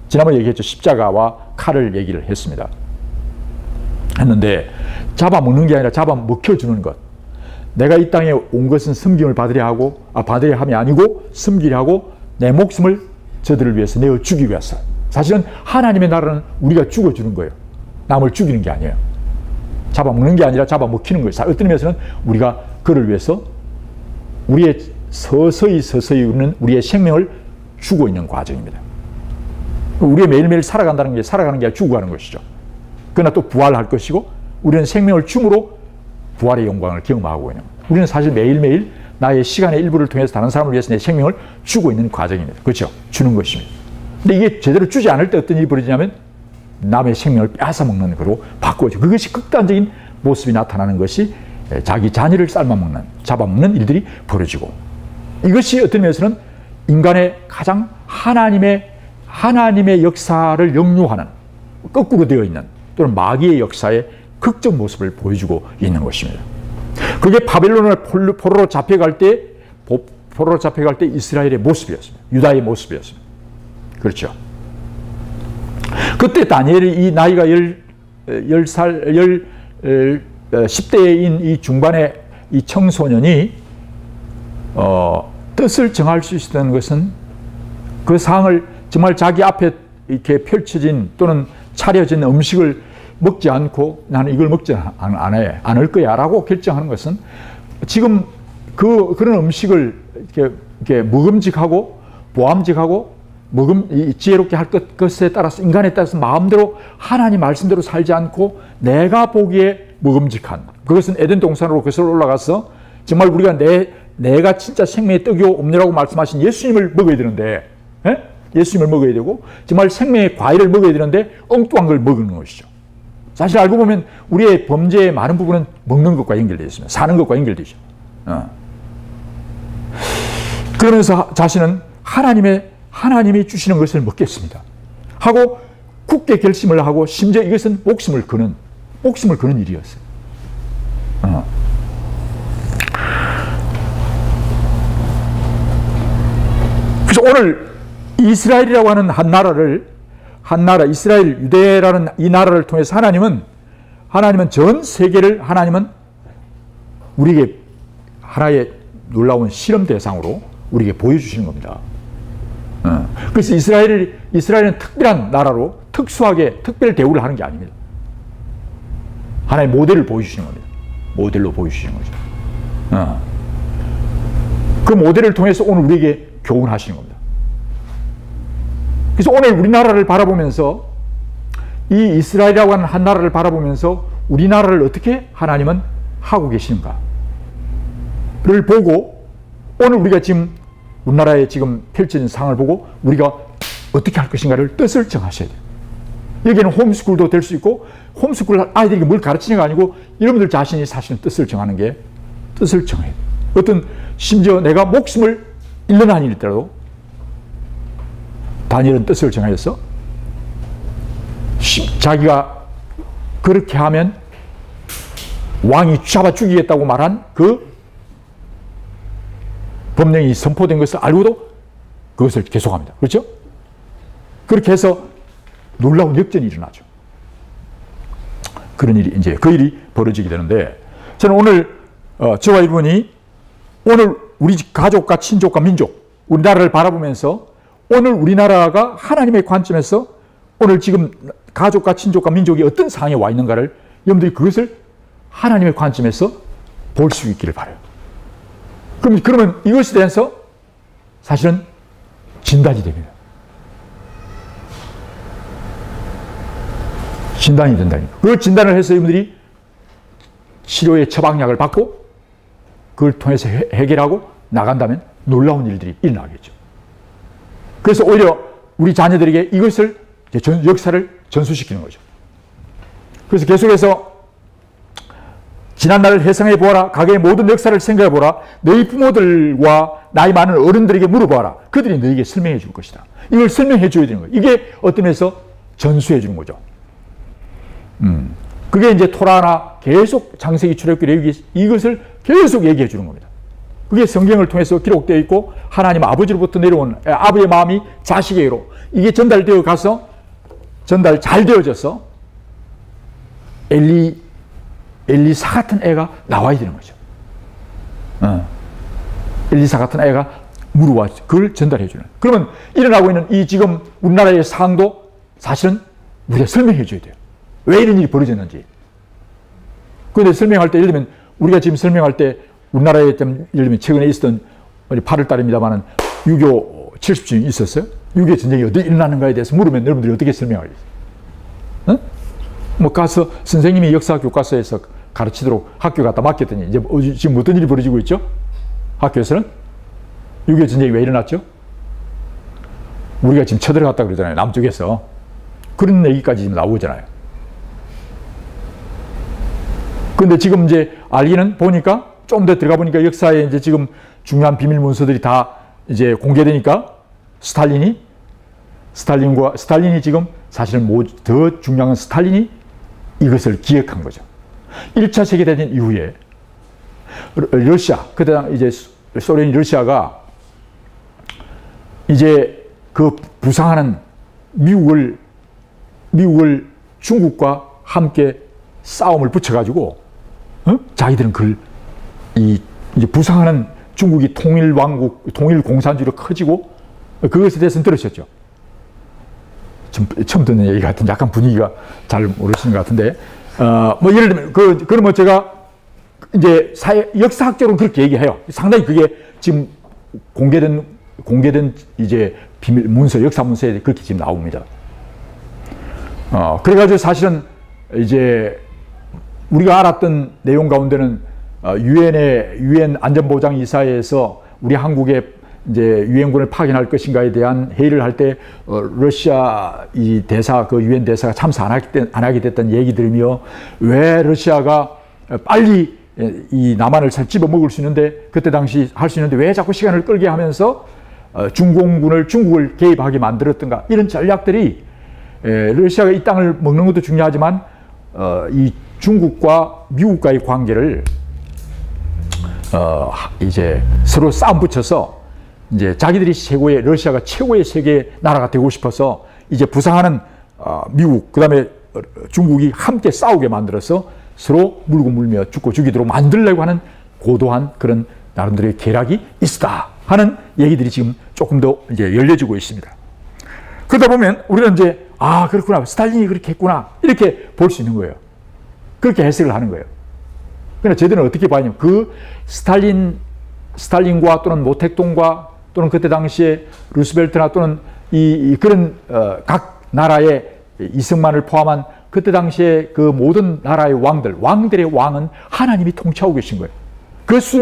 지난번에 얘기했죠. 십자가와 칼을 얘기를 했는데 잡아먹는 게 아니라 잡아먹혀주는 것. 내가 이 땅에 온 것은 섬김을 받으려 함이 아니고 섬기려 하고 내 목숨을 저들을 위해서 내어 주기 위해서. 사실은 하나님의 나라는 우리가 죽어주는 거예요. 남을 죽이는 게 아니에요. 잡아먹는 게 아니라 잡아먹히는 거예요. 어떤 의미에서는 우리가 그를 위해서 우리의 서서히 우리는 우리의 생명을 주고 있는 과정입니다. 우리가 매일매일 살아가는 게 아니라 죽어가는 것이죠. 그러나 또 부활할 것이고 우리는 생명을 줌으로 부활의 영광을 경험하고 있는 겁니다. 우리는 사실 매일매일 나의 시간의 일부를 통해서 다른 사람을 위해서 내 생명을 주고 있는 과정입니다. 그렇죠? 주는 것입니다. 근데 이게 제대로 주지 않을 때 어떤 일이 벌어지냐면 남의 생명을 뺏어먹는 거로 바꾸어져. 그것이 극단적인 모습이 나타나는 것이 자기 자녀를 잡아먹는 일들이 벌어지고 이것이 어떤 면에서는 인간의 가장 하나님의 역사를 역류하는 거꾸로 되어 있는 또는 마귀의 역사의 극적 모습을 보여주고 있는 것입니다. 그게 바벨론을 포로로 잡혀갈 때 이스라엘의 모습이었습니다. 유다의 모습이었습니다. 그렇죠. 그때 다니엘이 이 나이가 10대인 이 중반의 이 청소년이 뜻을 정할 수 있었던 것은 그 상황을 정말 자기 앞에 이렇게 펼쳐진 또는 차려진 음식을 먹지 않고 나는 이걸 먹지 않을 거야 라고 결정하는 것은 지금 그런 음식을 이렇게 먹음직하고 보암직하고 이 지혜롭게 할 것에 따라서 인간에 따라서 마음대로 하나님 말씀대로 살지 않고 내가 보기에 먹음직한, 그것은 에덴 동산으로 거슬러 올라가서 정말 우리가 내가 진짜 생명의 떡이요 음료라고 말씀하신 예수님을 먹어야 되는데, 예수님을 먹어야 되고 정말 생명의 과일을 먹어야 되는데 엉뚱한 걸 먹는 것이죠. 사실 알고 보면 우리의 범죄의 많은 부분은 먹는 것과 연결되어 있습니다. 사는 것과 연결되죠. 그러면서 자신은 하나님이 주시는 것을 먹겠습니다 하고 굳게 결심을 하고, 심지어 이것은 목숨을 거는 일이었어요. 그래서 오늘 이스라엘이라고 하는 한 나라, 이스라엘, 유대라는 이 나라를 통해서 하나님은 전 세계를 우리에게 하나의 놀라운 실험 대상으로 우리에게 보여주시는 겁니다. 그래서 이스라엘은 특별한 나라로 특별 대우를 하는 게 아닙니다. 하나의 모델을 보여주시는 겁니다. 모델로 보여주시는 거죠. 그 모델을 통해서 오늘 우리에게 교훈하시는 겁니다. 그래서 오늘 우리나라를 바라보면서, 이 이스라엘이라고 하는 한 나라를 바라보면서 우리나라를 어떻게 하나님은 하고 계시는가를 보고, 오늘 우리가 지금 우리나라에 지금 펼쳐진 상황을 보고 우리가 어떻게 할 것인가를 뜻을 정하셔야 돼요. 여기는 홈스쿨도 될 수 있고, 홈스쿨 아이들에게 뭘 가르치는 게 아니고 여러분들 자신이 사실은 뜻을 정하는 게, 뜻을 정해야 돼요. 심지어 내가 목숨을 잃는 한이 있더라도 다니엘은 뜻을 정하여서 자기가 그렇게 하면 왕이 잡아 죽이겠다고 말한 그 법령이 선포된 것을 알고도 그것을 계속합니다. 그렇죠? 그렇게 해서 놀라운 역전이 일어나죠. 그 일이 벌어지게 되는데, 저는 오늘 저와 여러분이 오늘 우리 가족과 친족과 민족, 우리나라를 바라보면서 오늘 우리나라가 하나님의 관점에서 오늘 지금 가족과 친족과 민족이 어떤 상황에 와 있는가를 여러분들이 그것을 하나님의 관점에서 볼 수 있기를 바라요. 그러면 이것에 대해서 사실은 진단이 됩니다. 진단이 된다니까. 그 진단을 해서 여러분들이 치료의 처방약을 받고 그걸 통해서 해결하고 나간다면 놀라운 일들이 일어나겠죠. 그래서 오히려 우리 자녀들에게 이것을, 역사를 전수시키는 거죠. 그래서 계속해서 지난날을 회상해 보아라. 가게의 모든 역사를 생각해 보라. 너희 부모들과 나이 많은 어른들에게 물어보아라. 그들이 너에게 설명해 줄 것이다. 이걸 설명해 줘야 되는 거예요. 이게 어떤 면에서 전수해 주는 거죠. 그게 이제 토라나 계속 창세기, 출애굽기, 레위기 이것을 계속 얘기해 주는 겁니다. 그게 성경을 통해서 기록되어 있고, 하나님 아버지로부터 내려온 아버지의 마음이 자식에게로 이게 전달되어 가서 전달 잘 되어져서 엘리사 같은 애가 나와야 되는 거죠. 엘리사 같은 애가 물어와 그걸 전달해 주는. 그러면 일어나고 있는 이 지금 우리나라의 상황도 사실은 우리가 설명해 줘야 돼요. 왜 이런 일이 벌어졌는지. 그런데 설명할 때, 예를 들면 우리가 지금 설명할 때 우리나라에 좀 예를 들면 최근에 있었던 8월 달입니다만은 6.25 70주년이 있었어요. 6.25 전쟁이 어떻게 일어나는가에 대해서 물으면 여러분들이 어떻게 설명하겠어요? 뭐 가서 선생님이 역사 교과서에서 가르치도록 학교 갖다 맡겼더니 이제 지금 어떤 일이 벌어지고 있죠? 학교에서는 6.25 전쟁이 왜 일어났죠? 우리가 지금 쳐들어갔다 그러잖아요. 남쪽에서. 그런 얘기까지 지금 나오잖아요. 그런데 지금 이제 알기는 보니까 좀 더 들어가 보니까 역사에 이제 지금 중요한 비밀 문서들이 다 이제 공개되니까 스탈린이 지금 사실은 더 중요한 건 스탈린이 이것을 기획한 거죠. 1차 세계대전 이후에 러시아, 그때 이제 소련이 러시아가 이제 그 부상하는 미국을 중국과 함께 싸움을 붙여가지고 자기들은 이제 부상하는 중국이 통일왕국, 통일공산주의로 커지고 그것에 대해서는 들으셨죠? 처음 듣는 얘기 같은 약간 분위기가 잘 모르시는 것 같은데, 뭐 예를 들면 그러면 제가 이제 역사학적으로 그렇게 얘기해요. 상당히 그게 지금 공개된 이제 비밀 문서, 역사 문서에 그렇게 지금 나옵니다. 그래가지고 사실은 이제 우리가 알았던 내용 가운데는 유엔 안전보장이사회에서 우리 한국의 이제 유엔군을 파견할 것인가에 대한 회의를 할 때 러시아 이 대사, 그 유엔 대사가 참석 안 하게 됐던 얘기 들으며 왜 러시아가 빨리 이 남한을 잘 집어먹을 수 있는데 그때 당시 할 수 있는데 왜 자꾸 시간을 끌게 하면서 중국을 개입하게 만들었던가, 이런 전략들이 러시아가 이 땅을 먹는 것도 중요하지만 이 중국과 미국과의 관계를 이제 서로 싸움 붙여서 이제 자기들이 러시아가 최고의 세계 나라가 되고 싶어서 이제 부상하는 미국, 그 다음에 중국이 함께 싸우게 만들어서 서로 물고 물며 죽고 죽이도록 만들려고 하는 고도한 그런 나름대로의 계략이 있었다 하는 얘기들이 지금 조금 더 이제 열려지고 있습니다. 그러다 보면 우리는 이제 그렇구나, 스탈린이 그렇게 했구나, 이렇게 볼 수 있는 거예요. 그렇게 해석을 하는 거예요. 그러나 저희들은 어떻게 봐냐면 그 스탈린과 또는 모택동과 또는 그때 당시에 루스벨트나 또는 그런 각 나라의 이승만을 포함한 그때 당시에 그 모든 나라의 왕들의 왕은 하나님이 통치하고 계신 거예요.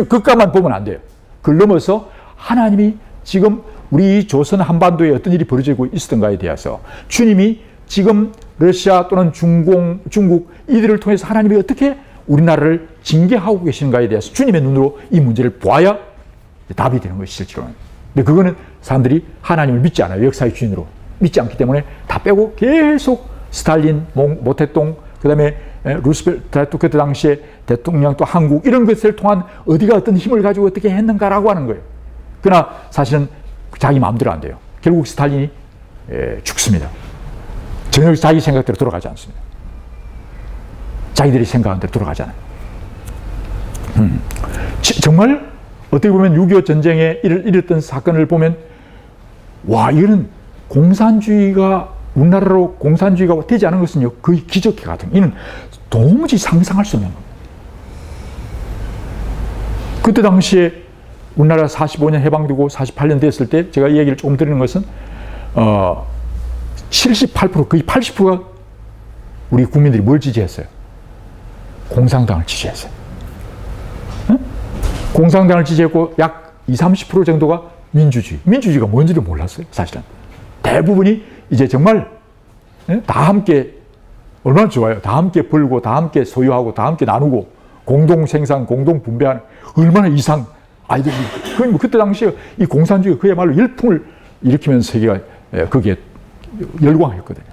그것만 보면 안 돼요. 그걸 넘어서 하나님이 지금 우리 조선 한반도에 어떤 일이 벌어지고 있었던가에 대해서 주님이 지금 러시아 또는 중국 이들을 통해서 하나님이 어떻게 우리나라를 징계하고 계시는가에 대해서 주님의 눈으로 이 문제를 보아야 답이 되는 것이 실제로는. 근데 그거는 사람들이 하나님을 믿지 않아요. 역사의 주인으로 믿지 않기 때문에 다 빼고 계속 스탈린, 모택동, 그 다음에 루스벨트, 그때 당시에 대통령, 또 한국, 이런 것을 통한 어디가 어떤 힘을 가지고 어떻게 했는가라고 하는 거예요. 그러나 사실은 자기 마음대로 안 돼요. 결국 스탈린이 죽습니다. 전혀 자기 생각대로 돌아가지 않습니다. 자기들이 생각한 대로 돌아가지 않아요. 정말 어떻게 보면 6.25 전쟁에 일었던 사건을 보면 이거는 우리나라로 공산주의가 되지 않은 것은요, 거의 기적과 같은, 이는 도무지 상상할 수 없는 겁니다. 그때 당시에 우리나라 45년 해방되고 48년 됐을 때 제가 이 얘기를 조금 드리는 것은 78%, 거의 80%가 우리 국민들이 뭘 지지했어요? 공산당을 지지했어요. 응? 공산당을 지지했고 약 20-30% 정도가 민주주의가 뭔지도 몰랐어요. 사실은 대부분이 이제 정말 다 함께, 얼마나 좋아요. 다 함께 벌고 다 함께 소유하고 다 함께 나누고 공동 생산, 공동 분배하는, 얼마나 이상 아이들이. 그때 당시에 이 공산주의가 그야말로 열풍을 일으키면서 세계가 거기에 열광했거든요.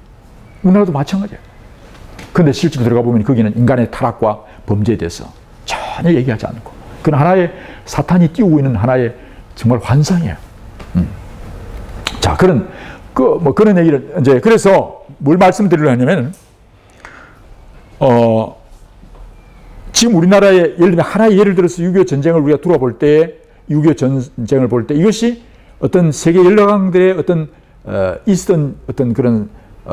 우리나라도 마찬가지예요. 그런데 실제로 들어가 보면 거기는 인간의 타락과 범죄에 대해서 전혀 얘기하지 않고, 그건 하나의 사탄이 띄우고 있는 하나의 정말 환상이에요. 자, 그런 얘기를 이제, 그래서 뭘 말씀드리려 하냐면, 지금 우리나라의 예를 들면 하나의 예를 들어서 6.25 전쟁을 우리가 돌아볼 때, 6.25 전쟁을 볼 때 이것이 어떤 세계 여러 강들의 있었던 어떤 그런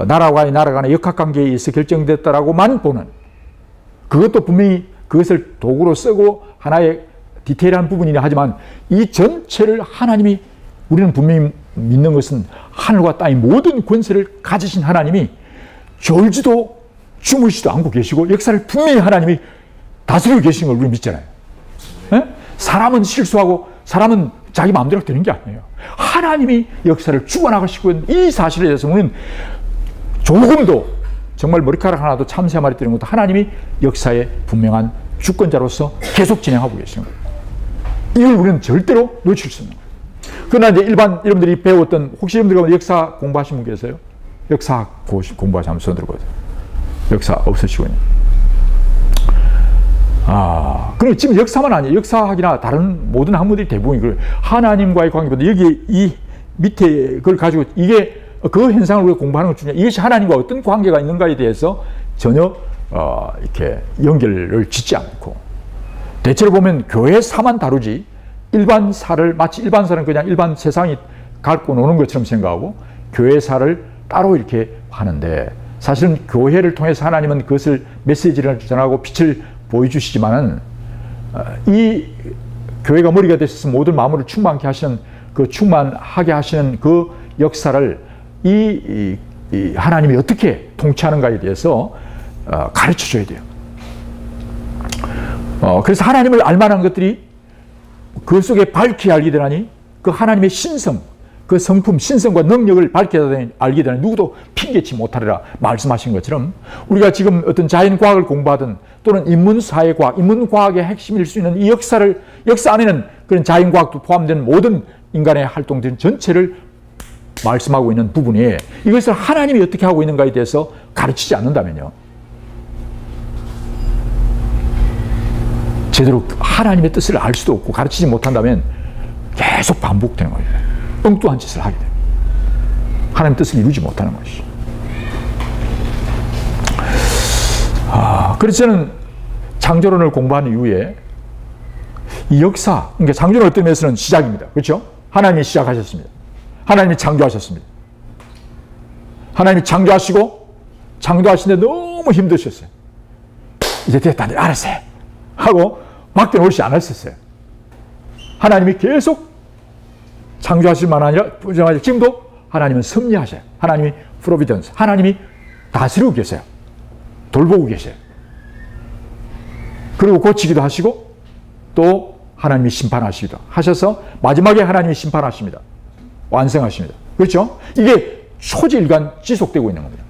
나라 간의 역학관계에 의해서 결정됐다라고만 보는, 그것도 분명히 그것을 도구로 쓰고 하나의 디테일한 부분이긴 하지만 이 전체를 하나님이, 우리는 분명히 믿는 것은 하늘과 땅의 모든 권세를 가지신 하나님이 졸지도 주무시지도 않고 계시고 역사를 분명히 하나님이 다스리고 계시는 걸 우리는 믿잖아요. 사람은 실수하고 사람은 자기 마음대로 되는 게 아니에요. 하나님이 역사를 주관하시고 있는 이 사실에 대해서 우리는 조금도, 정말 머리카락 하나도 참새 한 마리 뜨는 것도 하나님이 역사의 분명한 주권자로서 계속 진행하고 계시는 거예요. 이걸 우리는 절대로 놓칠 수 없는 거예요. 그러나 이제 일반 여러분들이 배웠던, 혹시 여러분들 역사 공부하신 분 계세요? 역사 공부하시 한번 손 들어보세요. 역사 없으시고 있는. 그럼 지금 역사만 아니에요. 역사학이나 다른 모든 학문들이 대부분이 하나님과의 관계보다 여기 이 밑에 그걸 가지고 이게 그 현상을 우리가 공부하는 것 중에 이것이 하나님과 어떤 관계가 있는가에 대해서 전혀 이렇게 연결을 짓지 않고, 대체로 보면 교회사만 다루지 일반사를, 마치 일반사는 그냥 일반 세상이 갖고 노는 것처럼 생각하고 교회사를 따로 이렇게 하는데, 사실은 교회를 통해서 하나님은 그것을 메시지를 전하고 빛을 보여주시지만은 이 교회가 머리가 되셔서 모든 마음을 충만케 하시는, 그 충만하게 하시는 그 역사를 이 하나님이 어떻게 통치하는가에 대해서 가르쳐 줘야 돼요. 그래서 하나님을 알만한 것들이 그 속에 밝히 알게 되나니 그 하나님의 신성, 그 성품, 신성과 능력을 밝게 알게 되나니 누구도 핑계치 못하리라 말씀하신 것처럼 우리가 지금 어떤 자연과학을 공부하든 또는 인문사회과학, 인문과학의 핵심일 수 있는 이 역사 안에는 그런 자연과학도 포함된 모든 인간의 활동들 전체를 말씀하고 있는 부분에 이것을 하나님이 어떻게 하고 있는가에 대해서 가르치지 않는다면요. 제대로 하나님의 뜻을 알 수도 없고 가르치지 못한다면 계속 반복되는 거예요. 엉뚱한 짓을 하게 됩니다. 하나님의 뜻을 이루지 못하는 것이. 그래서 저는 창조론을 공부한 이후에 이 역사, 그러니까 창조론 어떤 면에서는 시작입니다. 그렇죠? 하나님이 시작하셨습니다. 하나님이 창조하셨습니다. 하나님이 창조하시는데 너무 힘드셨어요. 이제 됐다, 알았어요. 하고 맡겨놓지 않았었어요. 하나님이 계속 창조하실 만한 아니라 지금도 하나님은 섭리하셔요. 하나님이 프로비던스, 하나님이 다스리고 계세요. 돌보고 계세요. 그리고 고치기도 하시고 또 하나님이 심판하시기도 하셔서 마지막에 하나님이 심판하십니다. 완성하십니다. 그렇죠? 이게 초지일관 지속되고 있는 겁니다.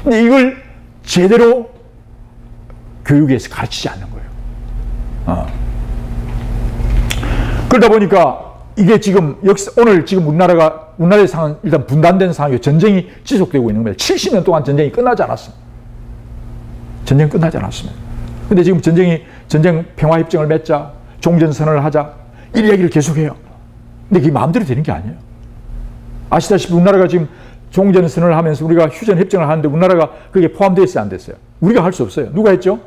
근데 이걸 제대로 교육에서 가르치지 않는 거예요. 그러다 보니까 이게 지금 오늘 지금 우리나라의 상황은 일단 분단된 상황이고 전쟁이 지속되고 있는 겁니다. 70년 동안 전쟁이 끝나지 않았습니다. 전쟁 끝나지 않았습니다. 근데 지금 전쟁 평화협정을 맺자, 종전선언을 하자, 이 이야기를 계속해요. 근데 그게 마음대로 되는 게 아니에요. 아시다시피 우리나라가 지금 종전선언을 하면서 우리가 휴전협정을 하는데 우리나라가 그게 포함되어 있어요, 안 됐어요? 우리가 할 수 없어요. 누가 했죠?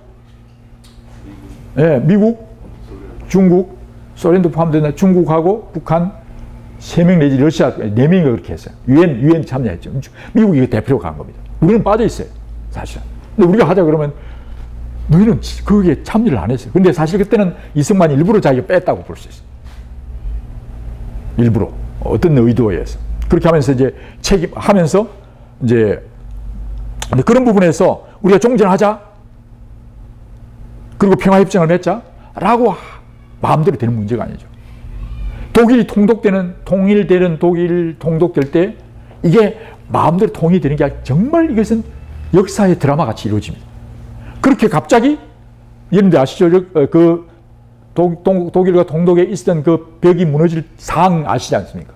네, 미국, 중국, 소련도 포함되는 중국하고 북한 3명 내지 러시아 4명이 그렇게 했어요. 유엔 참여했죠. 미국이 이거 대표로 간 겁니다. 우리는 빠져 있어요, 사실은. 근데 우리가 하자 그러면 너희는 거기에 참여를 안 했어요. 근데 사실 그때는 이승만이 일부러 자기가 뺐다고 볼 수 있어요. 일부러. 어떤 의도에 의해서. 그렇게 하면서 이제 하면서 이제 근데 그런 부분에서 우리가 종전하자. 그리고 평화협정을 맺자. 라고 마음대로 되는 문제가 아니죠. 독일이 독일 통독될 때 이게 마음대로 통일되는 게 아니라 정말 이것은 역사의 드라마 같이 이루어집니다. 그렇게 갑자기 여러분들 아시죠? 그 독일과 동독에 있었던 그 벽이 무너질 상황 아시지 않습니까?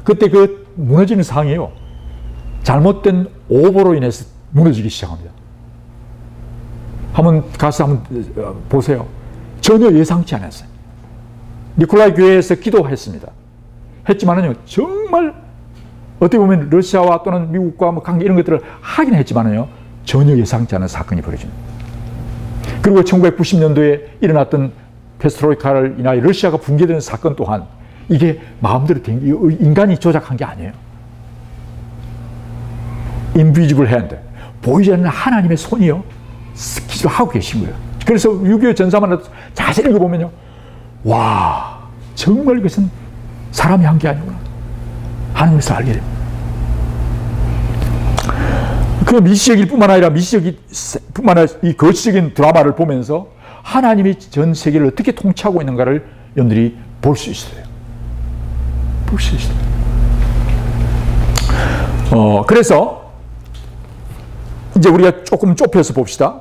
그때 그 무너지는 상황이에요. 잘못된 오보로 인해서 무너지기 시작합니다. 한번 보세요. 전혀 예상치 않았어요. 니콜라이 교회에서 기도했습니다. 했지만은요, 정말 어떻게 보면 러시아와 또는 미국과 뭐 관계 이런 것들을 하긴 했지만은요, 전혀 예상치 않은 사건이 벌어집니다. 그리고 1990년도에 일어났던 페스트로이카를 인하여 러시아가 붕괴되는 사건 또한 이게 마음대로 된 게 인간이 조작한 게 아니에요. 인비지블 핸드, 보이지 않는 하나님의 손이요, 기도를 하고 계신 거예요. 그래서 6.25 전사만 자세히 읽어보면요, 와, 정말 이것은 사람이 한 게 아니구나 하는 것을 알게 됩니다. 그 미시적일 뿐만 아니라 이 거시적인 드라마를 보면서 하나님이 전 세계를 어떻게 통치하고 있는가를 여러분들이 볼 수 있어요. 볼 수 있어요. 그래서 이제 우리가 조금 좁혀서 봅시다.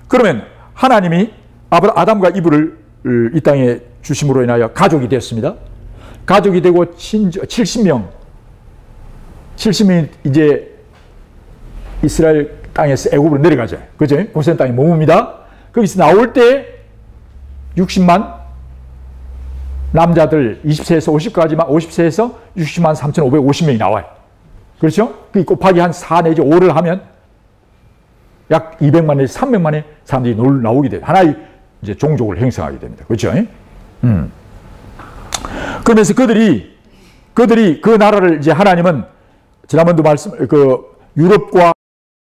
그러면 하나님이 아담과 이브를 이 땅에 주심으로 인하여 가족이 됐습니다. 가족이 되고 70명이 이제 이스라엘 땅에서 애굽으로 내려가죠. 그죠? 고센 땅에 머뭅니다. 거기서 나올 때 60만 남자들 20세에서 50까지만 50세에서 60만 3,550명이 나와요. 그렇죠? 그 곱하기 한 4 내지 5를 하면 약 200만 내지 300만의 사람들이 나오게 돼요. 하나의 이제 종족을 형성하게 됩니다. 그렇죠? 그러면서 그들이 그 나라를 이제 하나님은 지난번도 유럽과